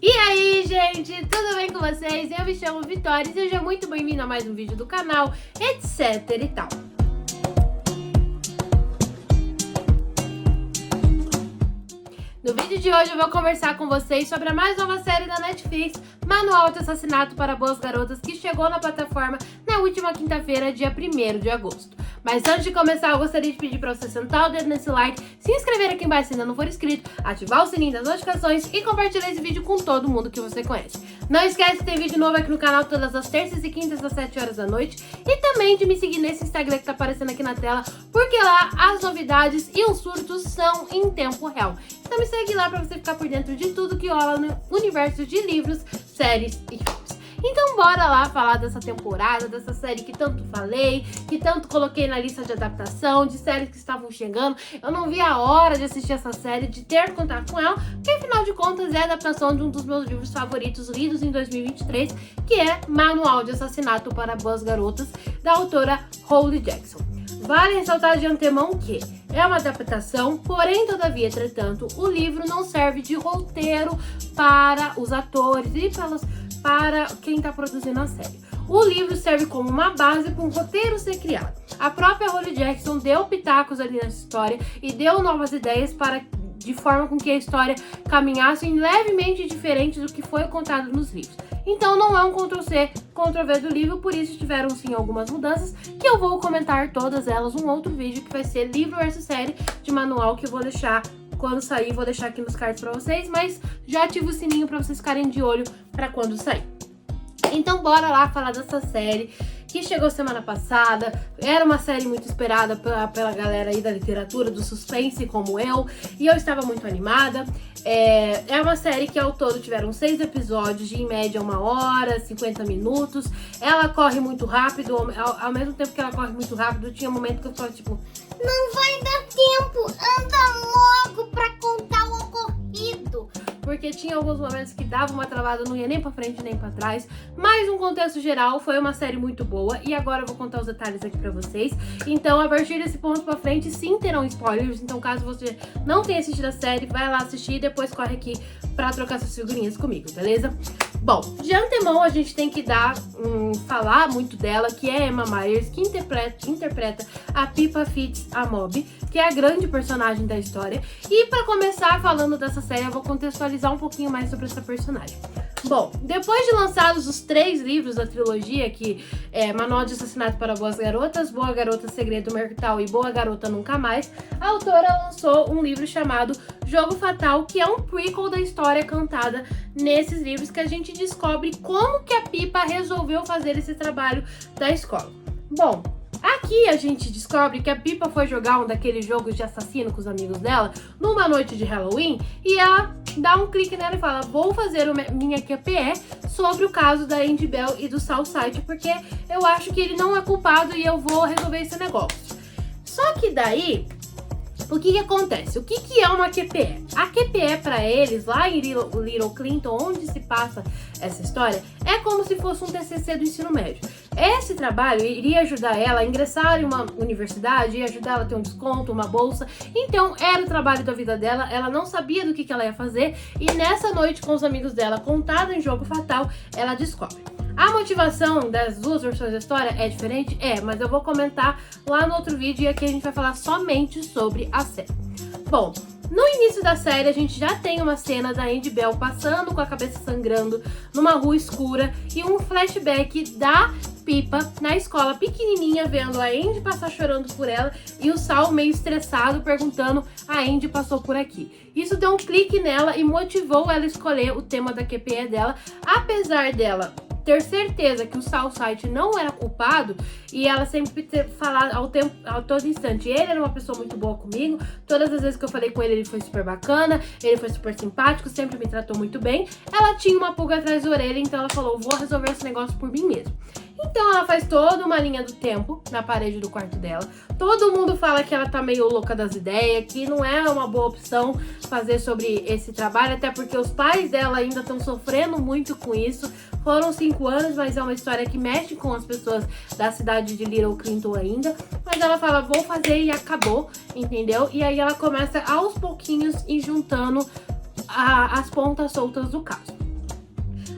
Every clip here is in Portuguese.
E aí, gente, tudo bem com vocês? Eu me chamo Vitória e seja muito bem-vindo a mais um vídeo do canal, etc e tal. No vídeo de hoje eu vou conversar com vocês sobre a mais nova série da Netflix, Manual de Assassinato para Boas Garotas, que chegou na plataforma na última quinta-feira, dia 1º de agosto. Mas antes de começar, eu gostaria de pedir para você sentar o dedo nesse like, se inscrever aqui embaixo se ainda não for inscrito, ativar o sininho das notificações e compartilhar esse vídeo com todo mundo que você conhece. Não esquece que tem vídeo novo aqui no canal todas as terças e quintas às 7 horas da noite e também de me seguir nesse Instagram que tá aparecendo aqui na tela, porque lá as novidades e os surtos são em tempo real. Então me segue lá para você ficar por dentro de tudo que rola no universo de livros, séries e filmes. Então bora lá falar dessa temporada, dessa série que tanto falei, que tanto coloquei na lista de adaptação, de séries que estavam chegando. Eu não vi a hora de assistir essa série, de ter contato com ela, porque afinal de contas é a adaptação de um dos meus livros favoritos lidos em 2023, que é Manual de Assassinato para Boas Garotas, da autora Holly Jackson. Vale ressaltar de antemão que é uma adaptação, porém, todavia, entretanto, o livro não serve de roteiro para os atores e para quem está produzindo a série. O livro serve como uma base para um roteiro ser criado. A própria Holly Jackson deu pitacos ali nessa história e deu novas ideias de forma com que a história caminhasse levemente diferente do que foi contado nos livros. Então não é um Ctrl+C, Ctrl+V do livro, por isso tiveram sim algumas mudanças, que eu vou comentar todas elas num outro vídeo, que vai ser livro versus série de manual, que eu vou deixar, quando sair, vou deixar aqui nos cards pra vocês, mas já ativa o sininho pra vocês ficarem de olho pra quando sair. Então bora lá falar dessa série, que chegou semana passada. Era uma série muito esperada pela galera aí da literatura, do suspense, como eu, e eu estava muito animada. É uma série que ao todo tiveram 6 episódios, de em média 1 hora, 50 minutos. Ela corre muito rápido, ao mesmo tempo que ela corre muito rápido, tinha um momento que eu falava tipo, não vai dar tempo, anda logo pra contar o ocorrido. Porque tinha alguns momentos que dava uma travada, não ia nem pra frente nem pra trás. Mas, no contexto geral, foi uma série muito boa. E agora eu vou contar os detalhes aqui pra vocês. Então, a partir desse ponto pra frente, sim, terão spoilers. Então, caso você não tenha assistido a série, vai lá assistir e depois corre aqui pra trocar suas figurinhas comigo, beleza? Bom, de antemão, a gente tem que falar muito dela, que é Emma Myers, que interpreta a Pippa Fitz-Amobi, que é a grande personagem da história. E pra começar falando dessa série, eu vou contextualizar um pouquinho mais sobre essa personagem. Bom, depois de lançados os 3 livros da trilogia, que é Manual de Assassinato para Boas Garotas, Boa Garota Segredo Mortal e Boa Garota Nunca Mais, a autora lançou um livro chamado Jogo Fatal, que é um prequel da história contada nesses livros, que a gente descobre como que a Pippa resolveu fazer esse trabalho da escola. Bom, aqui a gente descobre que a Pippa foi jogar um daqueles jogos de assassino com os amigos dela numa noite de Halloween e ela dá um clique nela e fala, vou fazer minha QPE sobre o caso da Andy Bell e do Southside, porque eu acho que ele não é culpado e eu vou resolver esse negócio. Só que daí, o que acontece? O que é uma QPE? A QPE para eles, lá em Little Clinton, onde se passa essa história, é como se fosse um TCC do ensino médio. Esse trabalho iria ajudar ela a ingressar em uma universidade, ia ajudar ela a ter um desconto, uma bolsa. Então, era o trabalho da vida dela, ela não sabia do que ela ia fazer. E nessa noite, com os amigos dela, contada em Jogo Fatal, ela descobre. A motivação das duas versões da história é diferente? É, mas eu vou comentar lá no outro vídeo e aqui a gente vai falar somente sobre a série. Bom, no início da série a gente já tem uma cena da Andy Bell passando com a cabeça sangrando numa rua escura e um flashback da Pippa na escola pequenininha vendo a Andy passar chorando por ela e o Sal meio estressado perguntando a Andy passou por aqui. Isso deu um clique nela e motivou ela a escolher o tema da QPE dela, apesar dela ter certeza que o Southside não era culpado e ela sempre ter falado ao todo instante, ele era uma pessoa muito boa comigo, todas as vezes que eu falei com ele foi super bacana, ele foi super simpático, sempre me tratou muito bem. Ela tinha uma pulga atrás da orelha, então ela falou, vou resolver esse negócio por mim mesmo. Então ela faz toda uma linha do tempo na parede do quarto dela. Todo mundo fala que ela tá meio louca das ideias, que não é uma boa opção fazer sobre esse trabalho, até porque os pais dela ainda estão sofrendo muito com isso. Foram 5 anos, mas é uma história que mexe com as pessoas da cidade de Little Clinton ainda. Mas ela fala, vou fazer e acabou, entendeu? E aí ela começa aos pouquinhos ir juntando as pontas soltas do caso.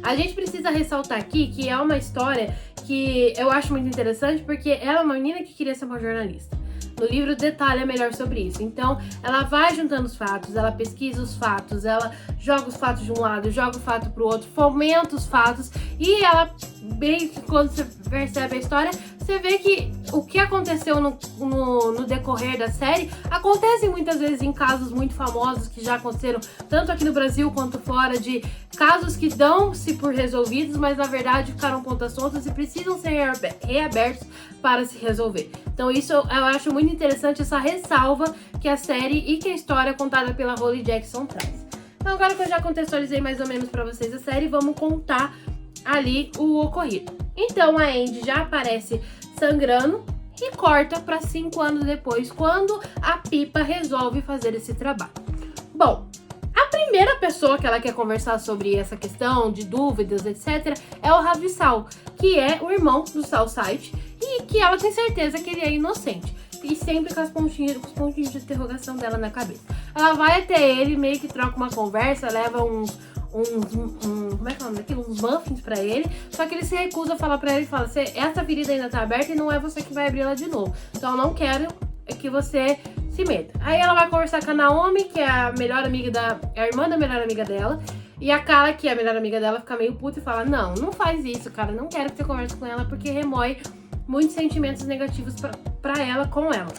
A gente precisa ressaltar aqui que é uma história que eu acho muito interessante, porque ela é uma menina que queria ser uma jornalista. No livro detalha melhor sobre isso. Então, ela vai juntando os fatos, ela pesquisa os fatos, ela joga os fatos de um lado, joga o fato pro outro, fomenta os fatos, e ela, bem que quando você percebe a história, você vê que o que aconteceu no decorrer da série acontece muitas vezes em casos muito famosos que já aconteceram tanto aqui no Brasil quanto fora, de casos que dão-se por resolvidos, mas na verdade ficaram pontas soltas e precisam ser reabertos para se resolver. Então isso eu acho muito interessante, essa ressalva que a série e que a história contada pela Holly Jackson traz. Então agora que eu já contextualizei mais ou menos para vocês a série, vamos contar ali o ocorrido. Então a Andy já aparece sangrando e corta para 5 anos depois, quando a Pippa resolve fazer esse trabalho. Bom, a primeira pessoa que ela quer conversar sobre essa questão de dúvidas, etc., é o Ravi Sal, que é o irmão do Salside, e que ela tem certeza que ele é inocente. E sempre com os pontinhos de interrogação dela na cabeça. Ela vai até ele, meio que troca uma conversa, leva como é que é o nome daquilo? Uns muffins pra ele, só que ele se recusa a falar pra ele, fala, essa ferida ainda tá aberta e não é você que vai abrir ela de novo, então eu não quero que você se meta. Aí ela vai conversar com a Naomi, que é a irmã da melhor amiga dela, e a Kala, que é a melhor amiga dela, fica meio puta e fala, não faz isso, cara, não quero que você converse com ela, porque remói muitos sentimentos negativos pra ela com ela.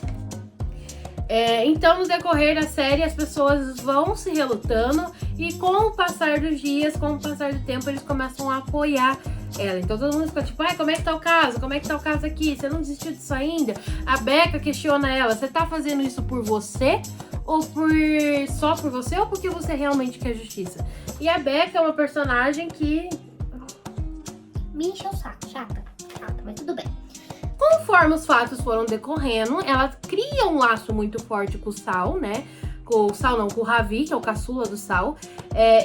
Então, no decorrer da série, as pessoas vão se relutando e com o passar dos dias, com o passar do tempo, eles começam a apoiar ela. Então todo mundo fica tipo, como é que tá o caso? Como é que tá o caso aqui? Você não desistiu disso ainda? A Becca questiona ela, você tá fazendo isso por você? Ou só por você? Ou porque você realmente quer justiça? E a Becca é uma personagem que me encheu o saco, chata, mas tudo bem. Conforme os fatos foram decorrendo, ela cria um laço muito forte com o Sal, né? Com o Ravi, que é o caçula do Sal.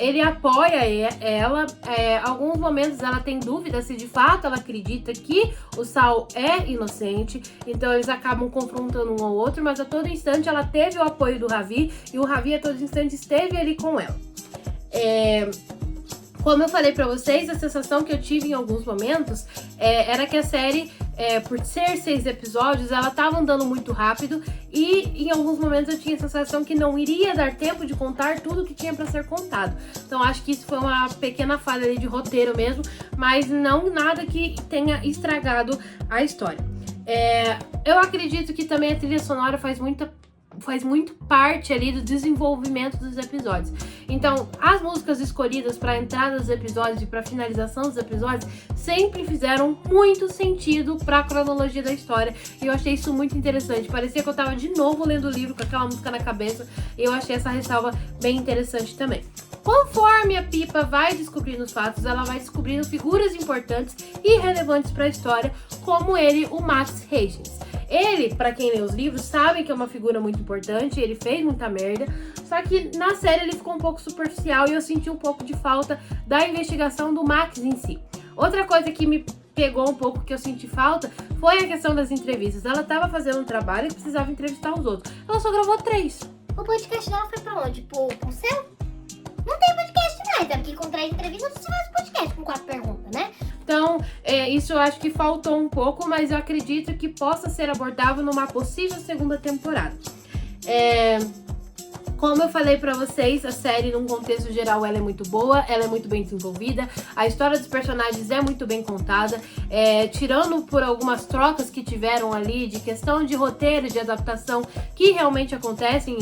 Ele apoia ela. Alguns momentos ela tem dúvida se de fato ela acredita que o Sal é inocente. Então eles acabam confrontando um ao outro, mas a todo instante ela teve o apoio do Ravi e o Ravi a todo instante esteve ali com ela. Como eu falei pra vocês, a sensação que eu tive em alguns momentos era que a série, por ser 6 episódios, ela tava andando muito rápido e em alguns momentos eu tinha a sensação que não iria dar tempo de contar tudo que tinha pra ser contado. Então acho que isso foi uma pequena falha ali de roteiro mesmo, mas não nada que tenha estragado a história. Eu acredito que também a trilha sonora faz muito parte ali do desenvolvimento dos episódios. Então, as músicas escolhidas para a entrada dos episódios e para a finalização dos episódios sempre fizeram muito sentido para a cronologia da história. E eu achei isso muito interessante. Parecia que eu tava de novo lendo o livro com aquela música na cabeça. E eu achei essa ressalva bem interessante também. Conforme a Pippa vai descobrindo os fatos, ela vai descobrindo figuras importantes e relevantes para a história, como o Max Hastings. Ele, pra quem lê os livros, sabe que é uma figura muito importante, ele fez muita merda, só que na série ele ficou um pouco superficial e eu senti um pouco de falta da investigação do Max em si. Outra coisa que me pegou um pouco, que eu senti falta, foi a questão das entrevistas. Ela tava fazendo um trabalho e precisava entrevistar os outros. Ela só gravou 3. O podcast dela foi pra onde? Pro céu? Não tem podcast mais, é porque com 3 entrevistas você faz podcast com 4 perguntas, né? Então, isso eu acho que faltou um pouco, mas eu acredito que possa ser abordável numa possível segunda temporada. Como eu falei pra vocês, a série, num contexto geral, ela é muito boa, ela é muito bem desenvolvida, a história dos personagens é muito bem contada, tirando por algumas trocas que tiveram ali, de questão de roteiro, de adaptação, que realmente acontecem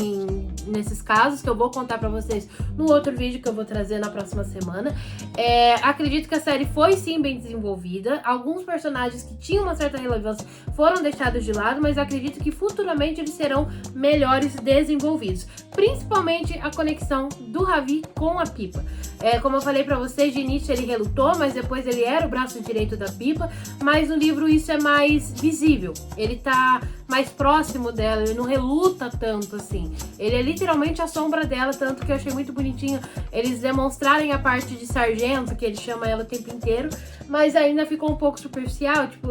nesses casos, que eu vou contar pra vocês no outro vídeo que eu vou trazer na próxima semana. Acredito que a série foi sim bem desenvolvida, alguns personagens que tinham uma certa relevância foram deixados de lado, mas acredito que futuramente eles serão melhores desenvolvidos. Principalmente a conexão do Ravi com a Pippa. Como eu falei pra vocês, de início ele relutou, mas depois ele era o braço direito da Pippa, mas no livro isso é mais visível. Ele tá mais próximo dela, ele não reluta tanto assim. Ele é literalmente a sombra dela, tanto que eu achei muito bonitinho eles demonstrarem a parte de sargento, que ele chama ela o tempo inteiro, mas ainda ficou um pouco superficial, tipo,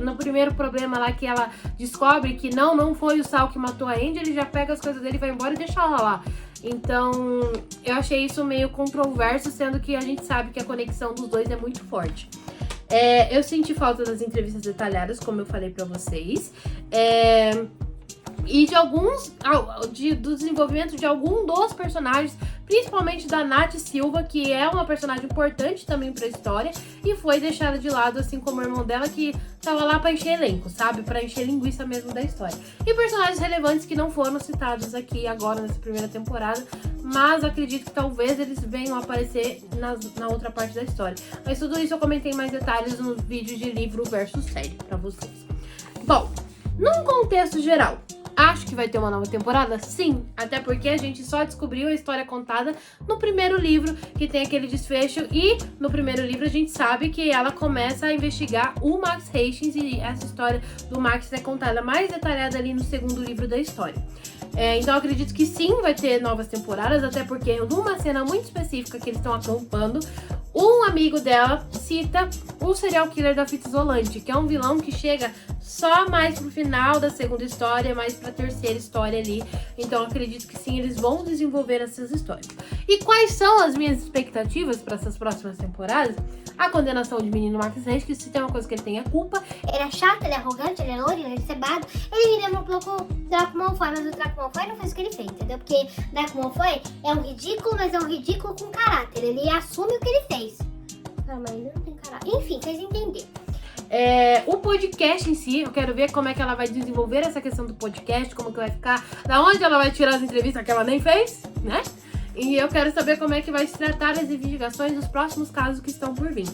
no primeiro problema lá que ela descobre que não foi o Sal que matou a Andy, ele já pega as coisas dele, vai embora e deixa ela lá. Então, eu achei isso meio controverso, sendo que a gente sabe que a conexão dos dois é muito forte. Eu senti falta das entrevistas detalhadas, como eu falei pra vocês. E de alguns. Do desenvolvimento de algum dos personagens, principalmente da Nath Silva, que é uma personagem importante também pra história, e foi deixada de lado, assim como o irmão dela, que tava lá pra encher elenco, sabe? Pra encher linguiça mesmo da história. E personagens relevantes que não foram citados aqui agora nessa primeira temporada, mas acredito que talvez eles venham aparecer na outra parte da história. Mas tudo isso eu comentei mais detalhes no vídeo de livro versus série pra vocês. Bom, num contexto geral, acho que vai ter uma nova temporada? Sim, até porque a gente só descobriu a história contada no primeiro livro, que tem aquele desfecho, e no primeiro livro a gente sabe que ela começa a investigar o Max Hastings, e essa história do Max é contada mais detalhada ali no segundo livro da história. Então eu acredito que sim, vai ter novas temporadas, até porque numa cena muito específica que eles estão acampando, um amigo dela cita o serial killer da Fita Isolante, que é um vilão que chega só mais pro final da segunda história, mais pra terceira história ali. Então eu acredito que sim, eles vão desenvolver essas histórias. E quais são as minhas expectativas para essas próximas temporadas? A condenação de menino Max Hastings, que se tem uma coisa que ele tem é culpa. Ele é chato, ele é arrogante, ele é loiro, ele é cebado. Ele me lembra um pouco o Draco Malfoy, mas o Draco Malfoy não fez o que ele fez, entendeu? Porque Draco Malfoy é um ridículo, mas é um ridículo com caráter. Ele assume o que ele fez. Ah, mas ele não tem caráter. Enfim, vocês entenderam. O podcast em si, eu quero ver como é que ela vai desenvolver essa questão do podcast, como que vai ficar, da onde ela vai tirar as entrevistas que ela nem fez, né? E eu quero saber como é que vai se tratar as investigações dos próximos casos que estão por vir.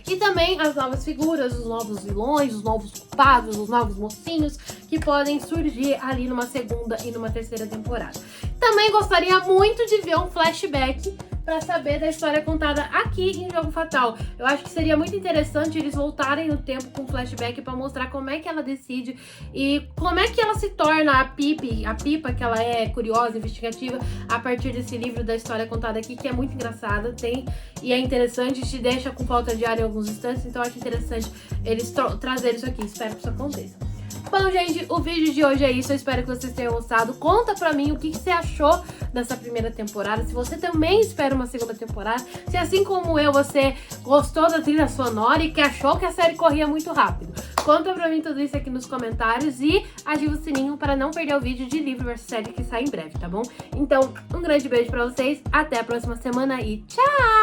E também as novas figuras, os novos vilões, os novos culpados, os novos mocinhos que podem surgir ali numa segunda e numa terceira temporada. Também gostaria muito de ver um flashback para saber da história contada aqui em Jogo Fatal. Eu acho que seria muito interessante eles voltarem no tempo com flashback para mostrar como é que ela decide e como é que ela se torna a Pipa, que ela é curiosa, investigativa, a partir desse livro da história contada aqui, que é muito engraçada, e é interessante, te deixa com falta de ar em alguns instantes, então eu acho interessante eles trazerem isso aqui. Espero que isso aconteça. Bom, gente, o vídeo de hoje é isso. Eu espero que vocês tenham gostado. Conta pra mim o que você achou dessa primeira temporada. Se você também espera uma segunda temporada. Se assim como eu, você gostou da trilha sonora e que achou que a série corria muito rápido. Conta pra mim tudo isso aqui nos comentários e ativa o sininho para não perder o vídeo de livro versus série que sai em breve, tá bom? Então, um grande beijo pra vocês. Até a próxima semana e tchau!